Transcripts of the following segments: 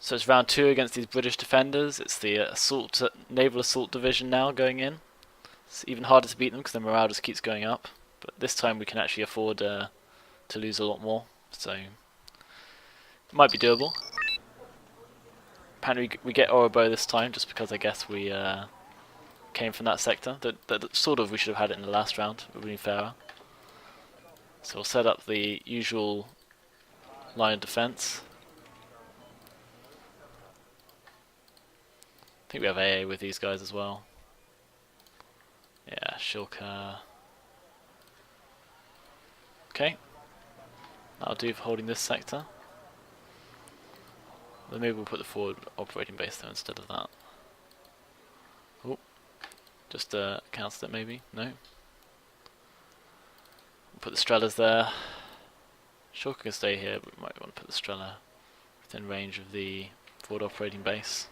So it's round 2 against these British defenders. It's the naval assault division now going in. It's even harder to beat them because their morale just keeps going up. But this time we can actually afford to lose a lot more. So it might be doable. Apparently we get Orobo this time just because I guess we came from that sector. That sort of we should have had it in the last round. It would be fairer. So we'll set up the usual line of defense. I think we have AA with these guys as well. Yeah, Shilka. Okay. That'll do for holding this sector. Then maybe we'll put the forward operating base there instead of that. Oh, just cancel it maybe? No. We'll put the Strelas there. Shilka can stay here, but we might want to put the Strela within range of the forward operating base.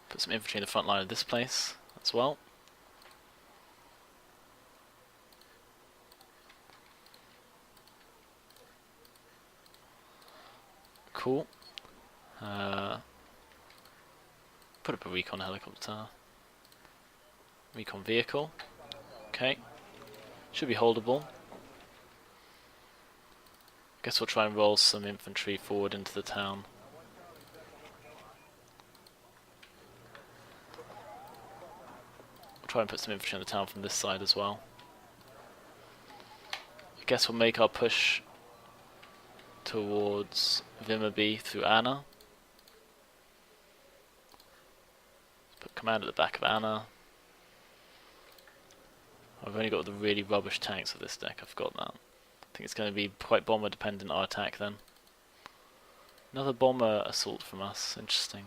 Put some infantry in the front line of this place as well. Cool. Put up a recon helicopter. Recon vehicle. Okay. Should be holdable. Guess we'll try and roll some infantry forward into the town. We'll try and put some infantry in the town from this side as well. I guess we'll make our push towards Vimmerby through Anna. Let's put command at the back of Anna. I've only got the really rubbish tanks of this deck, I forgot that. I think it's going to be quite bomber dependent our attack then. Another bomber assault from us, interesting.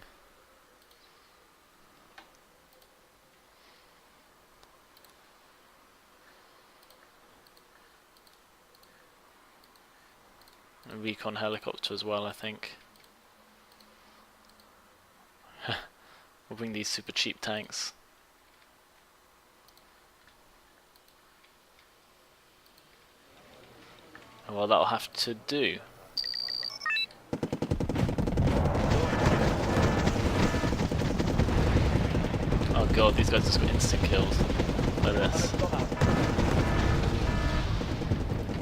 A recon helicopter as well, I think. We'll bring these super cheap tanks. And well, that'll have to do. Oh god, these guys just got instant kills. Look at this.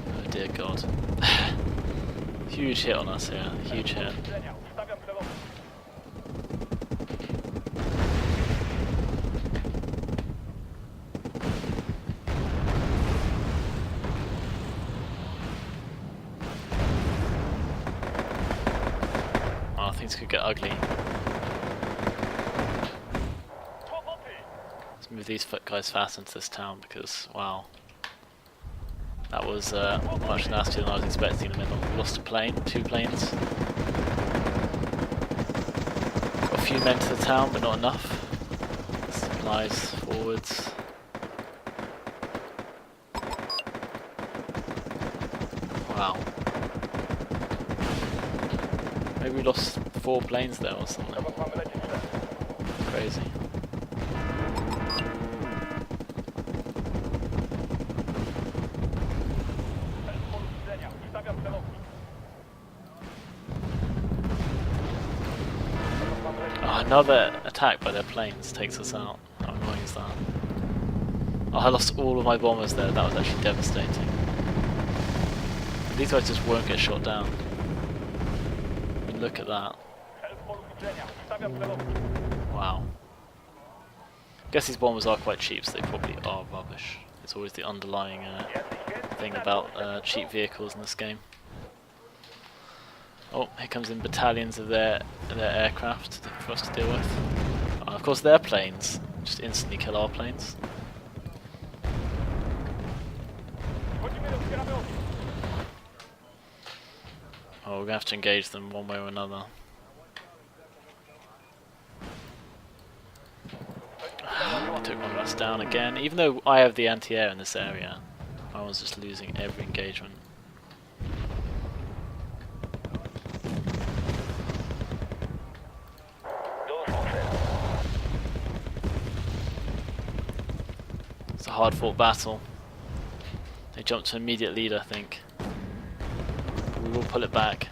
Oh dear god. Huge hit on us here, huge hit. Oh, things could get ugly. Let's move these guys fast into this town because, wow. That was much nastier than I was expecting in the middle. We lost a plane, 2 planes. Got a few men to the town, but not enough. Supplies forwards. Wow. Maybe we lost 4 planes there or something. Crazy. Another attack by their planes takes us out. How annoying is that? Oh, I lost all of my bombers there. That was actually devastating. These guys just won't get shot down. I mean, look at that. Wow. I guess these bombers are quite cheap, so they probably are rubbish. It's always the underlying thing about cheap vehicles in this game. Oh, here comes in battalions of their aircraft for us to deal with. Of course their planes just instantly kill our planes. Oh, we're going to have to engage them one way or another. Took one of us down again. Even though I have the anti-air in this area, I was just losing every engagement. It's a hard-fought battle. They jumped to immediate lead, I think. we will pull it back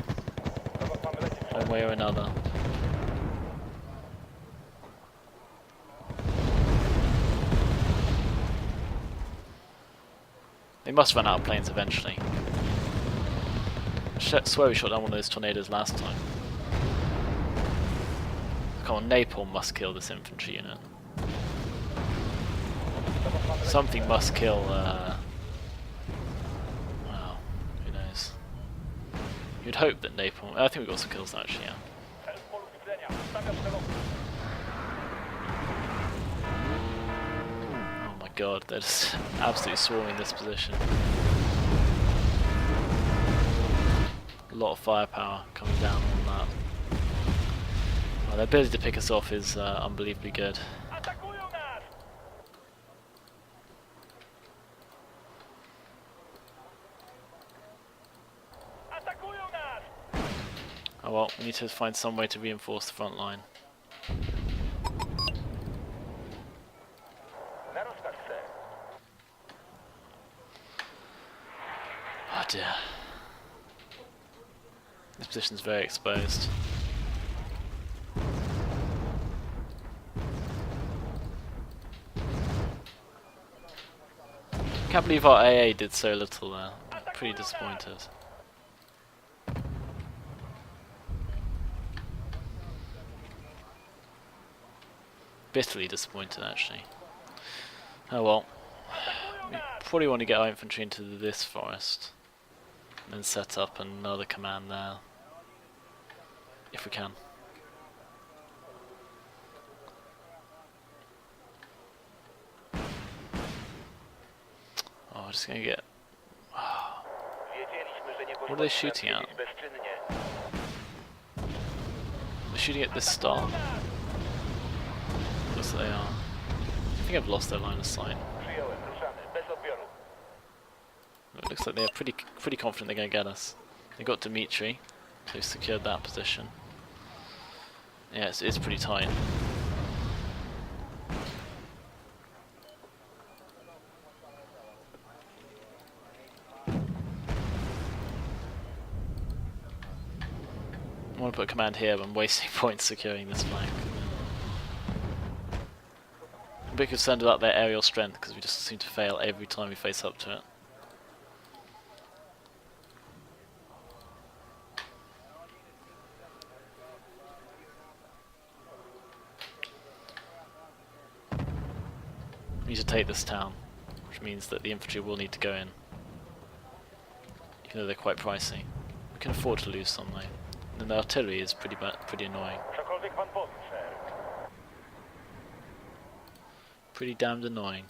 one way or another. They must run out of planes eventually. I swear we shot down one of those tornadoes last time. Come on, napalm must kill this infantry unit. Something must kill, well, who knows. You'd hope that napalm... I think we got some kills actually, yeah. Oh my god, they're just absolutely swarming this position. A lot of firepower coming down on that. Well, their ability to pick us off is unbelievably good. Oh well, we need to find some way to reinforce the front line. Oh dear. This position's very exposed. Can't believe our AA did so little there. I'm pretty disappointed. Bitterly disappointed actually. Oh well. We probably want to get our infantry into this forest and then set up another command there. If we can. Oh, we're just gonna get... What are they shooting at? They're shooting at this star? Looks like they are. I think I've lost their line of sight. It looks like they're pretty confident they're going to get us. They got Dmitri, so they've secured that position. Yeah, it's pretty tight. I want to put a command here, but I'm wasting points securing this flank. I'm a bit concerned about their aerial strength because we just seem to fail every time we face up to it. We need to take this town, which means that the infantry will need to go in, even though they're quite pricey. We can afford to lose some though. And the artillery is pretty annoying. Pretty damned annoying.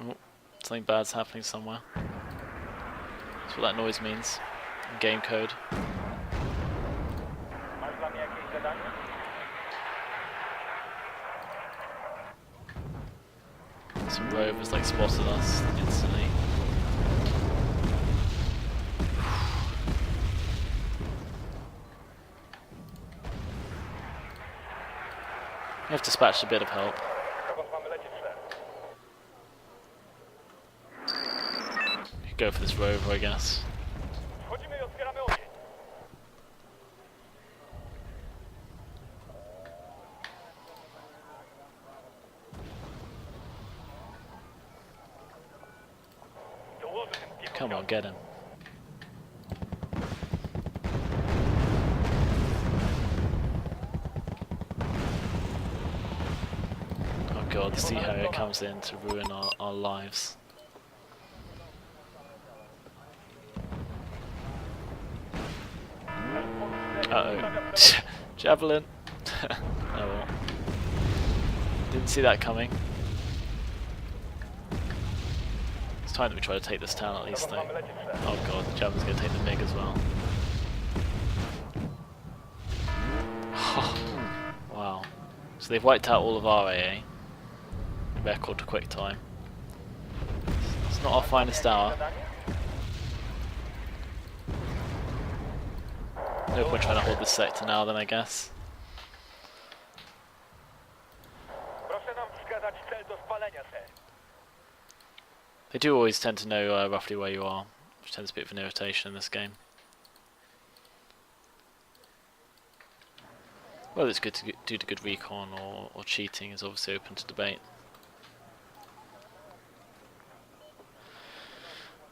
Oh, something bad's happening somewhere. That's what that noise means in game code. Some rovers like spotted us instantly. We have dispatched a bit of help. We could go for this rover, I guess. Come on, get him. Oh god, the Sea Harrier comes in to ruin our lives. Uh-oh. Javelin! Oh well. Didn't see that coming. It's time that we try to take this town at least though. Oh god, the Javelin's going to take the MiG as well. Wow. So they've wiped out all of our AA. Record to quick time. It's not our finest hour. No point trying to hold this sector now then, I guess. They do always tend to know roughly where you are, which tends to be a bit of an irritation in this game. Whether it's good to do the good recon or cheating is obviously open to debate.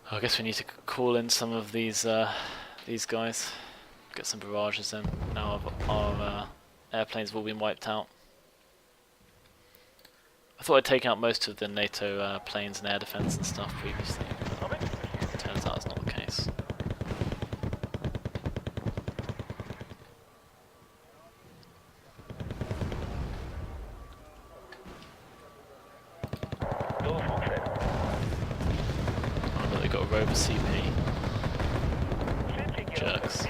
I guess we need to call in some of these guys, get some barrages in. Now our airplanes have all been wiped out. I thought I'd taken out most of the NATO planes and air defense and stuff previously, but it turns out it's not the case. Oh, but they got a rover CP. Jerks.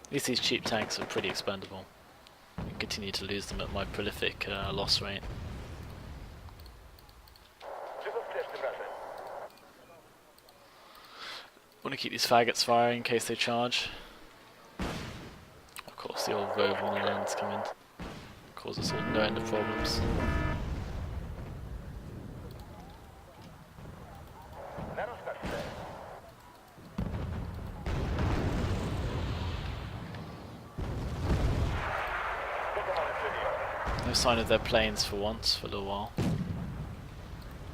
At least these cheap tanks are pretty expendable. I continue to lose them at my prolific loss rate. Want to keep these faggots firing in case they charge. Of course, the old rover on the lands come in, cause us all no end of problems. No sign of their planes for once, for a little while.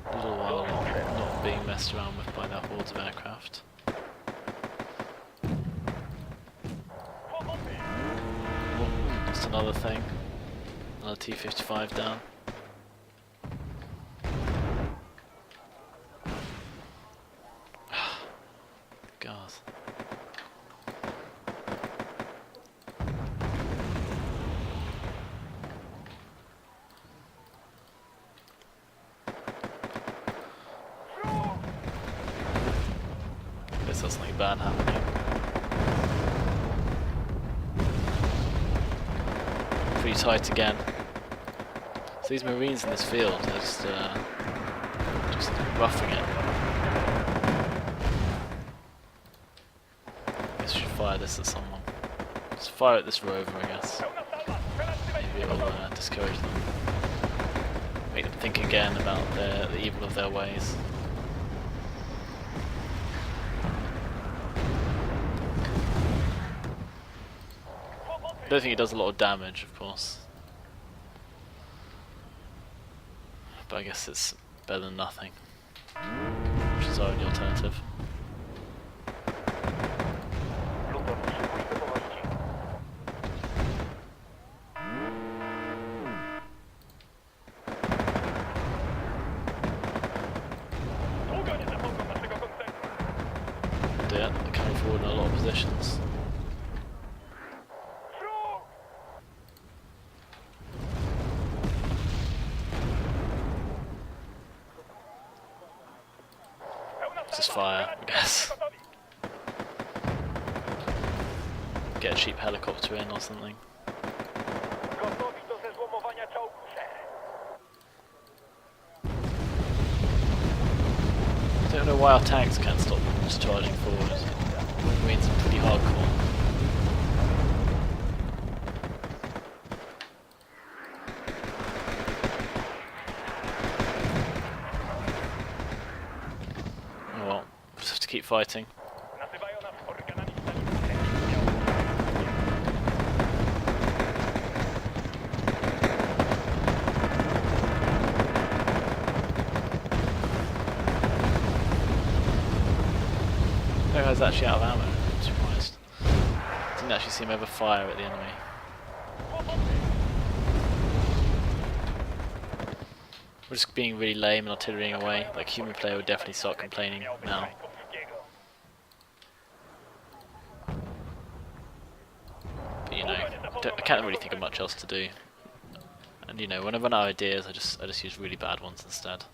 Not being messed around with by that hordes of aircraft. Just another thing. Another T-55 down. God. Guess there's something bad happening. Pretty tight again. So these Marines in this field are just roughing it. I guess we should fire this at someone. Just fire at this rover, I guess. Maybe it will discourage them. Make them think again about the evil of their ways. I don't think it does a lot of damage, of course. But I guess it's better than nothing. Which is our only alternative. Yeah, they're coming forward in a lot of positions. Just fire, I guess. Get a cheap helicopter in or something. I don't know why our tanks can't stop just charging forward. Marines are pretty hardcore. Keep fighting. No guy's actually out of ammo, I'm surprised. Didn't actually see him ever fire at the enemy. We're just being really lame and artillerying away. Like, human player would definitely start complaining now. But you know, I can't really think of much else to do. And you know, when I run out of ideas, I just use really bad ones instead.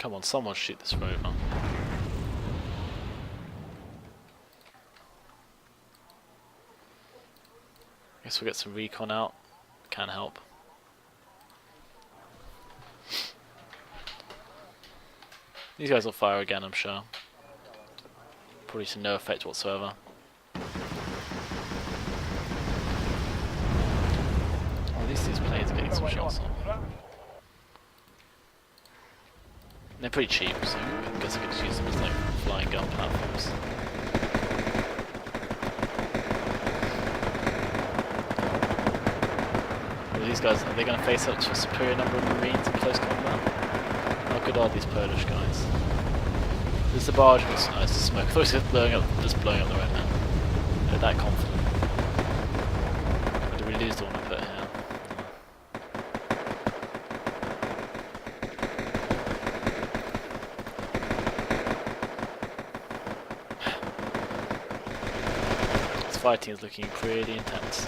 Come on, someone shoot this rover. Guess we'll get some recon out. Can't help. These guys will fire again, I'm sure. Probably to no effect whatsoever. At least these planes are getting some shots on. They're pretty cheap, so I guess I could just use them as like flying gun platforms. Well, these guys, are they going to face up to a superior number of Marines in close combat? How good are these Polish guys? There's the barge, no, it's the smoke. I thought it was just blowing up the red man. They're that confident. Or did we lose the one I put here? This fighting is looking pretty intense.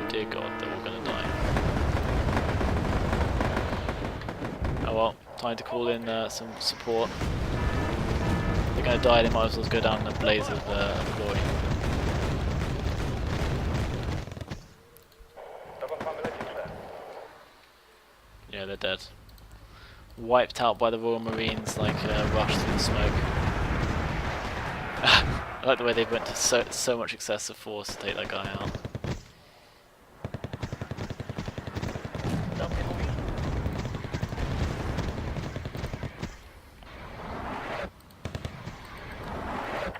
Dear God, they're all gonna die. Oh well, time to call in some support. If they're gonna die, they might as well go down in a blaze of glory. Yeah, they're dead. Wiped out by the Royal Marines like rushed through the smoke. I like the way they went to so much excessive force to take that guy out.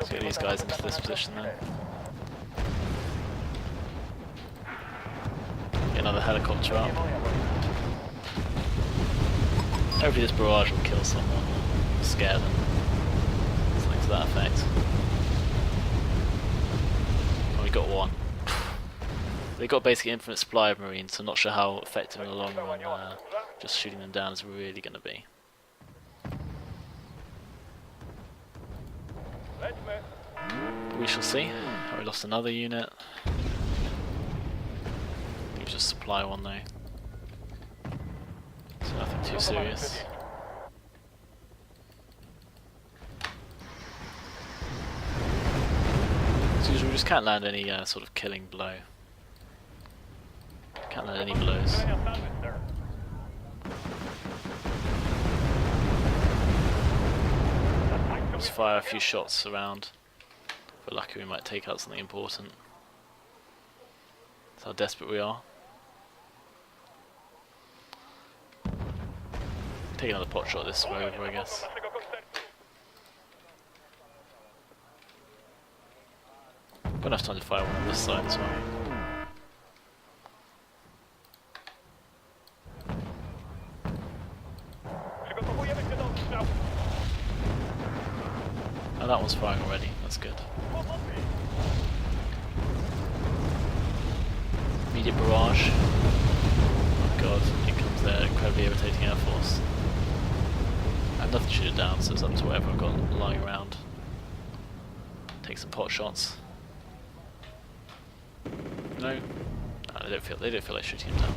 Let's get these guys into this position then. Get another helicopter up. Hopefully this barrage will kill someone or scare them. Something to that effect. Oh, we got one. They got basically infinite supply of Marines, so I'm not sure how effective in the long run just shooting them down is really going to be. But we shall see. Oh, we lost another unit. It was just supply one though. So nothing too serious. As usual, we just can't land any sort of killing blow. Can't land any blows. Just fire a few shots around. If we're lucky, we might take out something important. That's how desperate we are. Take another pot shot this way over, I guess. Got enough time to fire one on this side as well. Oh, that one's firing already, that's good. Immediate barrage. Oh god, here comes their incredibly irritating air force. I have nothing to shoot it down, so it's up to whatever I've got lying around. Take some pot shots. No, they don't feel like shooting him down.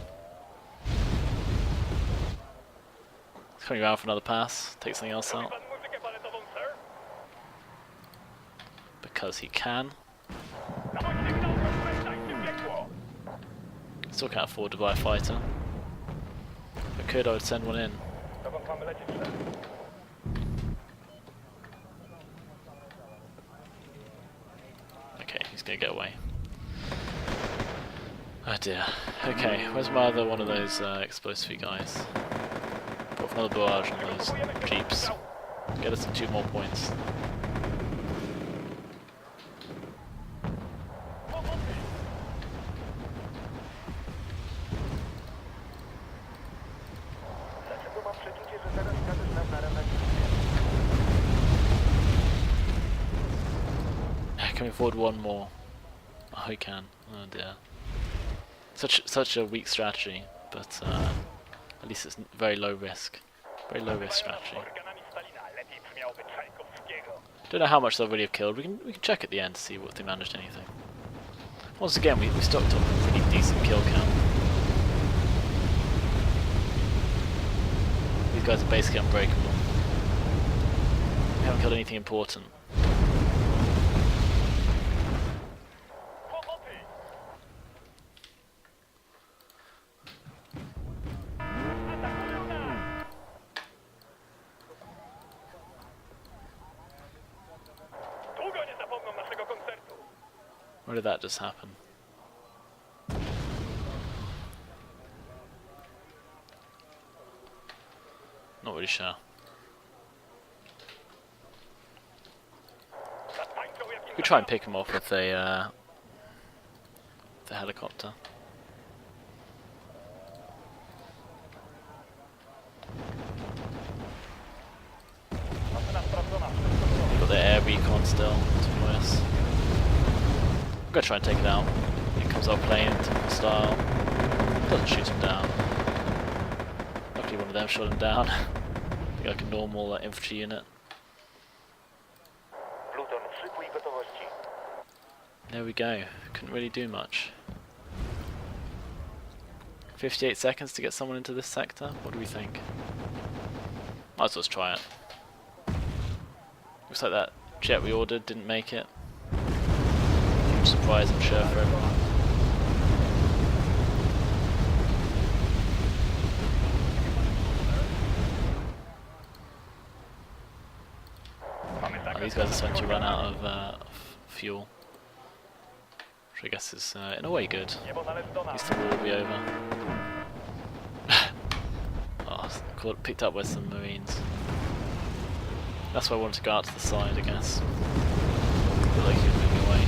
He's coming around for another pass. Take something else out. Because he can. Still can't afford to buy a fighter. If I could, I would send one in. Okay, he's gonna get away. Oh dear. Okay, where's my other one of those explosive guys? Put off another barrage on those jeeps. Get us 2 more points. Can we afford one more? Oh, we can. Oh dear. Such a weak strategy, but at least it's very low risk. Very low risk strategy. Don't know how much they'll really have killed. We can check at the end to see if they managed anything. Once again, we stocked up a pretty decent kill count. These guys are basically unbreakable. We haven't killed anything important. Where did that just happen? Not really sure. We could try and pick him off with a the helicopter. They've got their air recon still to us. I'm gonna try and take it out. Here comes our plane, typical style. Doesn't shoot him down. Luckily one of them shot him down. I think like a normal infantry unit. There we go. Couldn't really do much. 58 seconds to get someone into this sector. What do we think? Might as well try it. Looks like that jet we ordered didn't make it. Huge surprise, I'm sure, for everyone. Oh, these guys are starting to run out of fuel. Which I guess is, in a way, good. At least the war will be over. Oh, picked up by some Marines. That's why I wanted to go out to the side, I guess. Feel like he was moving away.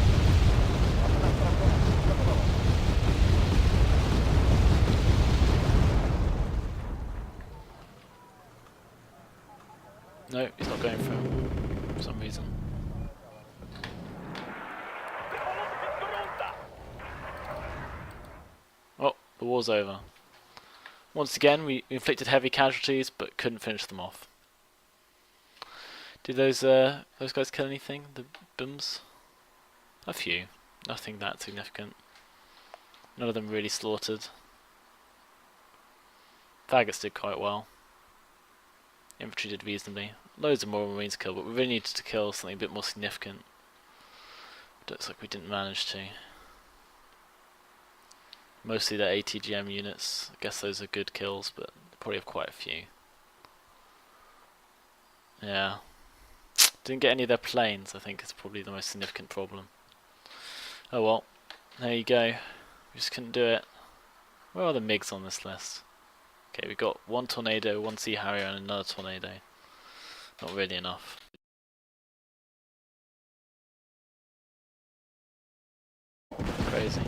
No, he's not going for him for some reason. Oh, the war's over. Once again, we inflicted heavy casualties, but couldn't finish them off. Did those guys kill anything? The booms? A few. Nothing that significant. None of them really slaughtered. Faggots did quite well. Infantry did reasonably. Loads of more Marines killed, but we really needed to kill something a bit more significant. It looks like we didn't manage to. Mostly the ATGM units. I guess those are good kills, but probably have quite a few. Yeah. Didn't get any of their planes, I think is probably the most significant problem. Oh well, there you go. We just couldn't do it. Where are the MiGs on this list? Okay, we've got one Tornado, one Sea Harrier and another Tornado. Not really enough. Crazy.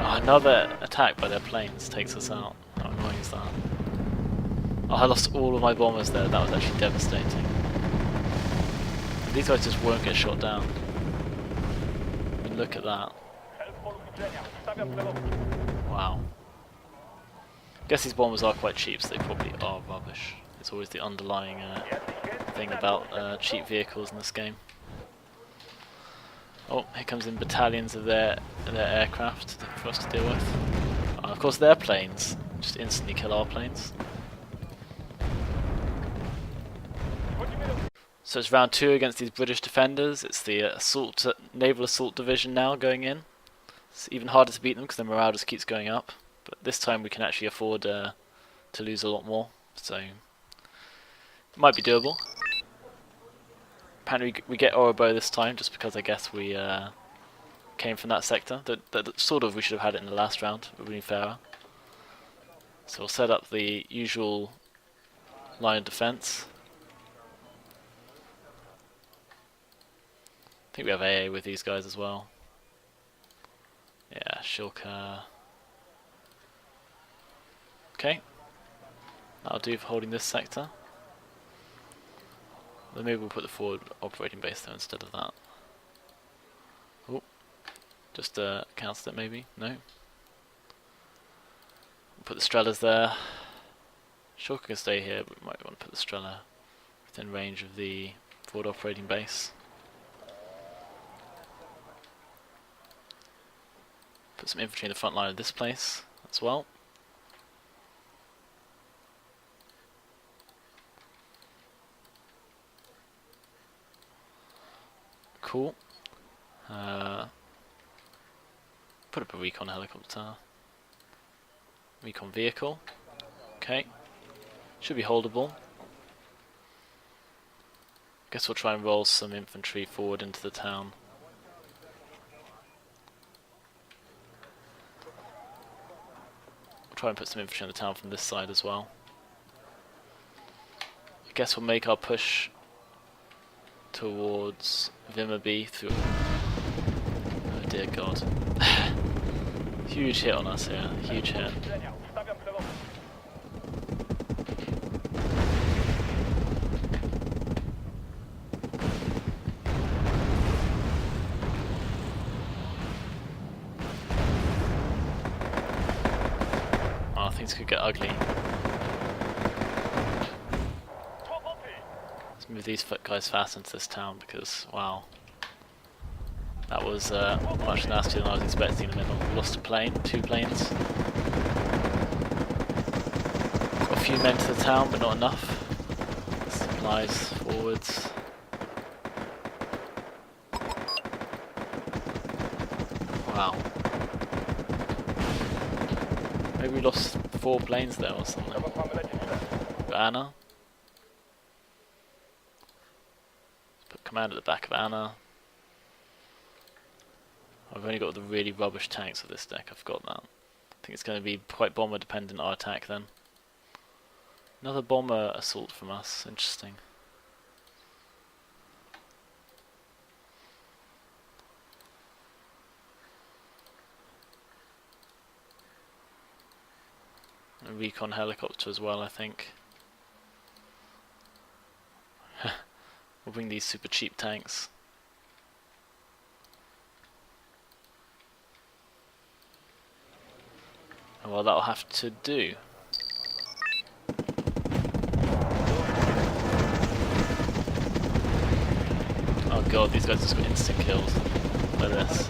Oh, another attack by their planes takes us out. How annoying is that? Oh, I lost all of my bombers there. That was actually devastating. And these guys just won't get shot down. I mean, look at that. Wow. I guess these bombers are quite cheap, so they probably are rubbish. It's always the underlying thing about cheap vehicles in this game. Oh, here comes in battalions of their aircraft for us to deal with. Of course, their planes just instantly kill our planes. So it's round 2 against these British defenders. It's the naval assault division now going in. It's even harder to beat them because their morale just keeps going up. But this time we can actually afford to lose a lot more. So it might be doable. Apparently we get Orobo this time, just because I guess we came from that sector. That sort of we should have had it in the last round, it would have been fairer. So we'll set up the usual line of defence. I think we have AA with these guys as well. Yeah, Shilka. Okay. That'll do for holding this sector. Then maybe we'll put the forward operating base there instead of that. Oh, Just cancel it maybe? No? We'll put the Strelas there. Sure, can stay here, but we might want to put the Strela within range of the forward operating base. Put some infantry in the front line of this place as well. Cool. Put up a recon helicopter. Recon vehicle. Okay. Should be holdable. Guess we'll try and roll some infantry forward into the town. We'll try and put some infantry in the town from this side as well. I guess we'll make our push towards Vimmerby through... Oh dear god. Huge hit on us here, huge hit. Oh, things could get ugly. Let's move these guys fast into this town because, wow. That was much nastier than I was expecting in the middle. We lost a plane, 2 planes. Got a few men to the town, but not enough. Supplies forwards. Wow. Maybe we lost 4 planes there or something. Got Anna. Let's put command at the back of Anna. I've only got the really rubbish tanks of this deck, I've got that. I think it's going to be quite bomber dependent, our attack then. Another bomber assault from us, interesting. A recon helicopter as well, I think. We'll bring these super cheap tanks. Well, that'll have to do. Oh god, these guys just got instant kills by this.